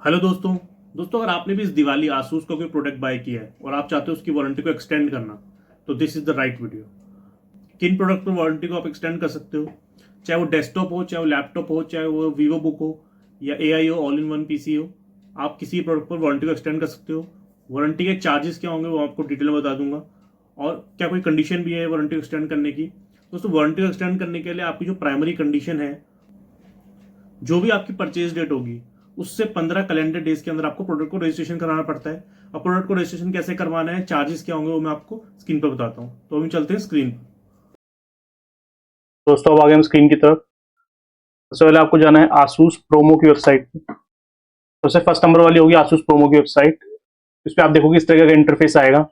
Hello दोस्तों। अगर आपने भी इस दिवाली आसूस का कोई प्रोडक्ट बाय किया है और आप चाहते हो उसकी वारंटी को एक्सटेंड करना, तो this is the right video. किन प्रोडक्ट पर वारंटी को आप एक्सटेंड कर सकते हो? चाहे वो डेस्कटॉप हो, चाहे वो लैपटॉप हो, चाहे वो वीवो बुक हो या एआई हो, ऑल इन वन पीसी हो, आप किसी प्रोडक्ट पर वारंटी को एक्सटेंड कर सकते हो। वारंटी के चार्जेस क्या होंगे वो आपको डिटेल में बता दूंगा, और क्या कोई कंडीशन भी है वारंटी को एक्सटेंड करने की। दोस्तों, वारंटी को एक्सटेंड करने के लिए आपकी जो प्राइमरी कंडीशन है, जो भी आपकी परचेज डेट होगी उससे 15 कैलेंडर डेज के अंदर आपको प्रोडक्ट को रजिस्ट्रेशन कराना पड़ता है। अब प्रोडक्ट को रजिस्ट्रेशन कैसे करवाना है, चार्जेस क्या होंगे, वो मैं आपको स्क्रीन पर बताता हूँ। तो हम चलते हैं स्क्रीन पर। दोस्तों, अब आ गए हम स्क्रीन की तरफ। सबसे पहले आपको जाना है आसूस प्रोमो की वेबसाइट पे। सबसे फर्स्ट नंबर वाली होगी आसूस प्रोमो की वेबसाइट। इस पे आप देखोगे इस तरह का इंटरफेस आएगा। अब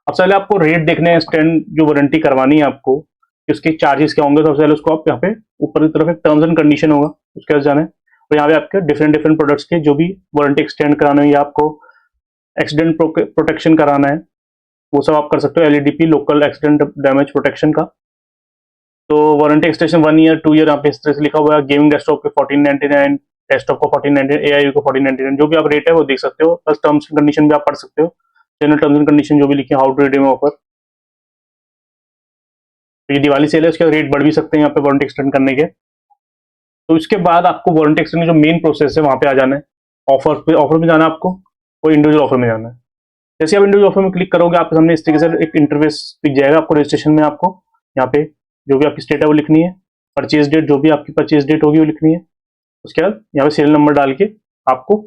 सबसे पहले आपको रेट देखने हैं, स्टैंड जो वारंटी करवानी है आपको, कि उसके चार्जेस क्या होंगे। सबसे पहले उसको आप यहाँ पे ऊपर की तरफ एक टर्म्स एंड कंडीशन होगा, उसके बाद जाना है। और यहाँ पे आपके डिफरेंट डिफरेंट प्रोडक्ट्स के जो भी वारंटी एक्सटेंड कराना है या आपको एक्सीडेंट प्रोटेक्शन कराना है, वो सब आप कर सकते हो। एलईडीपी लोकल एक्सीडेंट डैमेज प्रोटेक्शन का। तो वारंटी एक्सटेंशन 1 ईयर 2 ईयर यहाँ पे इस तरह से लिखा हुआ है। गेमिंग डेस्कटॉप पे 1499, डेस्कटॉप को 1499, एआई को 1499, जो भी आप रेट है वो देख सकते हो। प्लस टर्म्स एंड कंडीशन भी आप पढ़ सकते हो। जनरल टर्म्स एंड कंडीशन जो भी लिखे, हाउ टू रिडीम ऑफर। तो ये दिवाली सेल है, उसके रेट बढ़ भी सकते हैं यहाँ पे वारंटी एक्सटेंड करने के। तो इसके बाद आपको वारंटी एक्सटेंड जो मेन प्रोसेस है वहां पे आ जाना है। ऑफर में जाना है आपको, और इंडिविजुअल ऑफर में जाना है। जैसे आप इंडिविजुअल ऑफर में क्लिक करोगे, आपके सामने इस तरीके से एक इंटरफेस दिख जाएगा। आपको रजिस्ट्रेशन में आपको यहाँ पे जो भी आपकी स्टेट है वो लिखनी है। परचेज डेट, जो भी आपकी परचेज डेट होगी वो लिखनी है। उसके बाद यहाँ पे सीरियल नंबर डाल के आपको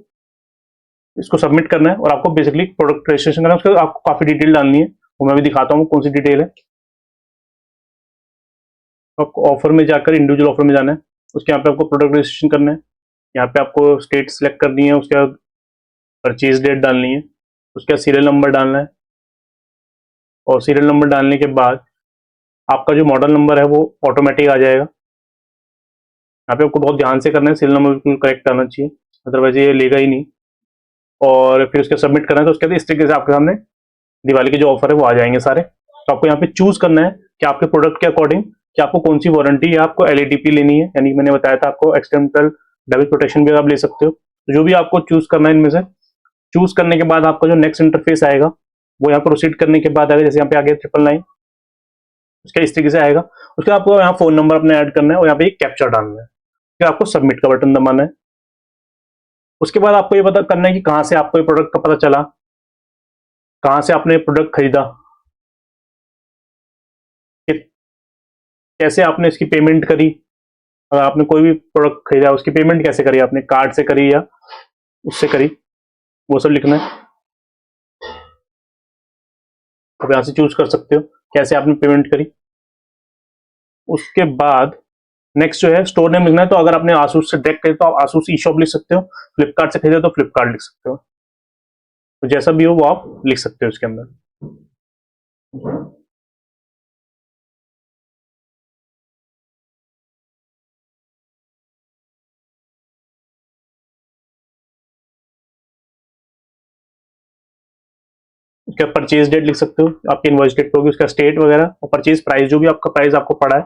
इसको सबमिट करना है, और आपको बेसिकली प्रोडक्ट रजिस्ट्रेशन करना है। उसके बाद आपको काफी डिटेल डालनी है, वो मैं भी दिखाता हूँ कौन सी डिटेल है। आपको ऑफर में जाकर इंडिविजुअल ऑफर में जाना है। उसके यहाँ पे आपको प्रोडक्ट रजिस्ट्रेशन करना है। यहाँ पे आपको स्टेट सेलेक्ट करनी है, उसके बाद परचेज डेट डालनी है, उसके बाद सीरियल नंबर डालना है। और सीरियल नंबर डालने के बाद आपका जो मॉडल नंबर है वो ऑटोमेटिक आ जाएगा। यहाँ पे आपको बहुत ध्यान से करना है, सीरियल नंबर बिल्कुल करेक्ट आना चाहिए, अदरवाइज ये लेगा ही नहीं। और फिर उसके सबमिट करना है। तो उसके बाद इस तरीके से आपके सामने दिवाली के जो ऑफर है वो आ जाएंगे सारे। तो आपको यहाँ पे चूज करना है कि आपके प्रोडक्ट के अकॉर्डिंग कि आपको कौन सी वारंटी या आपको एलईडीपी लेनी है, यानी मैंने बताया था आपको एक्सटेंडल डैमेज प्रोटेक्शन भी आप ले सकते हो। तो जो भी आपको चूज करना है इनमें से, चूज करने के बाद आपका जो नेक्स्ट इंटरफेस आएगा वो यहाँ प्रोसीड करने के बाद आएगा। जैसे यहाँ पे आगे 999, उसका इस तरीके से आएगा। उसके बाद आपको यहाँ फोन नंबर अपने ऐड करना है, और यहाँ पे एक कैप्चा डालना है। फिर आपको सबमिट का बटन दबाना है। उसके बाद आपको ये पता करना है कि कहाँ से आपको ये प्रोडक्ट का पता चला, कहाँ से आपने प्रोडक्ट खरीदा, कैसे आपने इसकी पेमेंट करी। अगर आपने कोई भी प्रोडक्ट खरीदा उसकी पेमेंट कैसे करी, आपने कार्ड से करी या उससे करी, वो सब लिखना है। आप यहाँ से चूज कर सकते हो कैसे आपने पेमेंट करी। उसके बाद नेक्स्ट जो है स्टोर नेम लिखना है। तो अगर आपने आसूस से डायरेक्ट खरीदा तो आप आसूस ई शॉप लिख सकते हो। फ्लिपकार्ट से खरीदा तो फ्लिपकार्ट लिख सकते हो। तो जैसा भी हो वो आप लिख सकते हो इसके अंदर। उसका परचेज डेट लिख सकते हो, आपकी इनवॉइस डेट होगी, उसका स्टेट वगैरह, और परचेज प्राइस जो भी आपका प्राइस आपको पड़ा है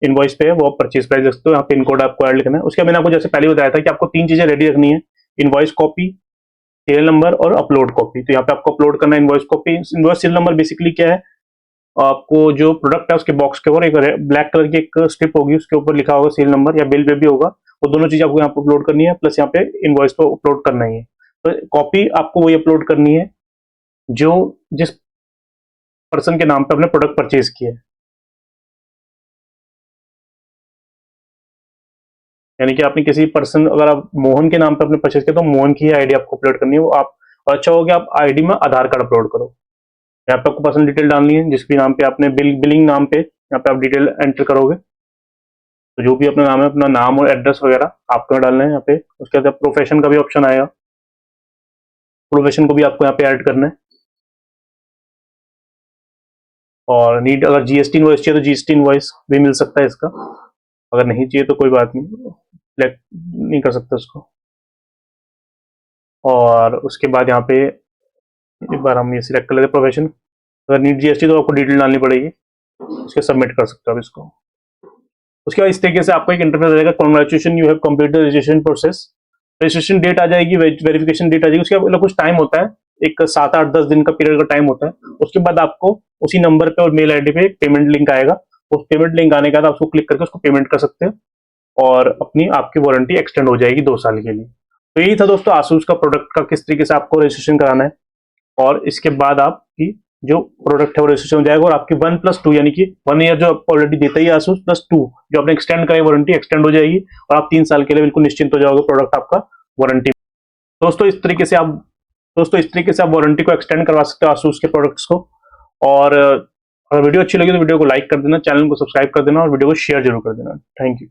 इनवॉइस पे है वो आप परचेज प्राइस लिख सकते हो। यहाँ पिन कोड आपको ऐड लिखना है। उसके मैंने आपको जैसे पहले बताया था कि आपको 3 चीजें रेडी रखनी है: इनवॉइस कॉपी, सीरियल नंबर और अपलोड कॉपी। तो यहाँ पे आपको अपलोड करना है invoice copy. Invoice serial number basically क्या है, आपको जो प्रोडक्ट है उसके बॉक्स के ऊपर एक ब्लैक कलर की एक स्ट्रिप होगी, उसके ऊपर लिखा होगा सीरियल नंबर, या बिल पे भी होगा। वो दोनों चीज आपको यहाँ पे अपलोड करनी है, प्लस यहाँ पे इनवॉइस को अपलोड करना ही है। तो कॉपी आपको वही अपलोड करनी है जो जिस पर्सन के नाम पे अपने प्रोडक्ट परचेज किया है। यानी कि आपने किसी पर्सन, अगर आप मोहन के नाम पे अपने परचेज किया तो मोहन की आईडी आपको अपलोड करनी है वो आप। और अच्छा हो गया आप आईडी में आधार कार्ड अपलोड करो। यहाँ पे आपको पर्सनल डिटेल डालनी है, जिस भी नाम पे आपने बिलिंग नाम पे यहाँ पे आप डिटेल एंटर करोगे। तो जो भी अपना नाम है, अपना नाम और एड्रेस वगैरह आपको डालना है यहाँ पे। उसके बाद प्रोफेशन का भी ऑप्शन आएगा, प्रोफेशन को भी आपको यहाँ पे ऐड करना है। और नीड अगर जीएसटी इनवॉइस चाहिए तो जीएसटी इनवॉइस भी मिल सकता है इसका। अगर नहीं चाहिए तो कोई बात नहीं, सिलेक्ट नहीं कर सकते उसको। और उसके बाद यहाँ पे एक बार हम ये सिलेक्ट कर लेते प्रोफेशन। अगर नीड जीएसटी तो आपको डिटेल डालनी पड़ेगी। उसके सबमिट कर सकते हो आप इसको। उसके बाद इस तरीके से आपको एक इंटरफेस रहेगा, congratulation you have completed registration process. Registration date आ जाएगी, वेरिफिकेशन डेट आ जाएगी, उसके बाद कुछ टाइम होता है, एक 7 8 10 दिन का पीरियड का टाइम होता है। उसके बाद आपको उसी नंबर पे और मेल आईडी पे एक पेमेंट लिंक आएगा, उस पेमेंट लिंक आने के बाद आप उसको क्लिक करके उसको पेमेंट कर सकते हैं और अपनी आपकी वारंटी एक्सटेंड हो जाएगी 2 साल के लिए। तो यही था दोस्तों आसूस का प्रोडक्ट का किस तरीके से आपको रजिस्ट्रेशन कराना है, और इसके बाद आपकी जो प्रोडक्ट है वो रजिस्ट्रेशन हो जाएगा और आपकी 1+2 यानी कि 1 ईयर जो आपको ऑलरेडी देता ही आसूस +2 जो आपने एक्सटेंड कराई वारंटी एक्सटेंड हो जाएगी और आप 3 साल के लिए बिल्कुल निश्चिंत हो जाओगे प्रोडक्ट आपका वारंटी। दोस्तों इस तरीके से आप वारंटी को एक्सटेंड करवा सकते हो आसूस के प्रोडक्ट्स को। और अगर वीडियो अच्छी लगी तो वीडियो को लाइक कर देना, चैनल को सब्सक्राइब कर देना और वीडियो को शेयर जरूर कर देना। Thank you.